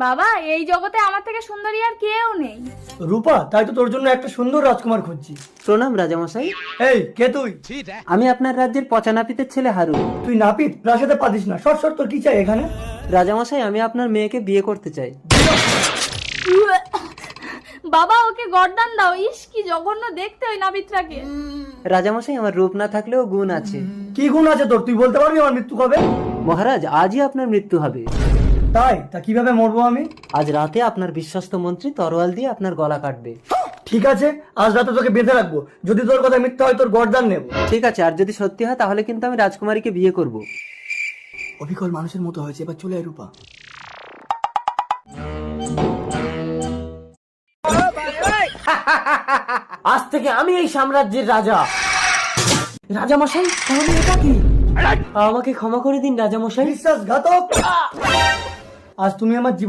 বাবা, এই জগতে আমার থেকে সুন্দরী আর কেউ নেই। রূপা, তাই তো তোর জন্য একটা সুন্দর রাজকুমার খুঁজছি। প্রণাম রাজামশাই। এই, কে তুই? আমি আপনার রাজ্যের পচা নাপিতের ছেলে হারুন। তুই নাপিত? প্রাসাদে পাদিস না। শর্ট শর্ট, তোর কি চাই এখানে? রাজামশাই, আমি আপনার মেয়েকে বিয়ে করতে চাই। বাবা, ওকে গর্দান দাও। ইস, কি জঘন্য দেখতে ওই নাবিত্রাকে। রাজামশাই, আমার রূপ না থাকলেও গুণ আছে। কি গুণ আছে তোর? তুই বলতে পারবি আমার মৃত্যু কবে? মহারাজ, আজই আপনার মৃত্যু হবে। তাই? তা কিভাবে মরবো আমি? আজ রাতে আপনার বিশ্বস্ত মন্ত্রী তরোয়াল দিয়ে আপনার গলা কাটবে। ঠিক আছে, আজ রাতে তোকে বেঁধে রাখবো। যদি তোর কথা মিথ্যা হয়, তোর গর্দান নেব। ঠিক আছে, আর যদি সত্যি হয় তাহলে কিন্তু আমি রাজকুমারীকে বিয়ে করব। অবিকল মানুষের মতো হয়েছে, এবার চলে আয় রূপা। আজ থেকে আমি এই সাম্রাজ্যের রাজা। রাজামশাই, তাহলে এটা কি? আমাকে ক্ষমা করে দিন রাজামশাই। বিশ্বাসঘাতক! আজ তুমি আমার জীবন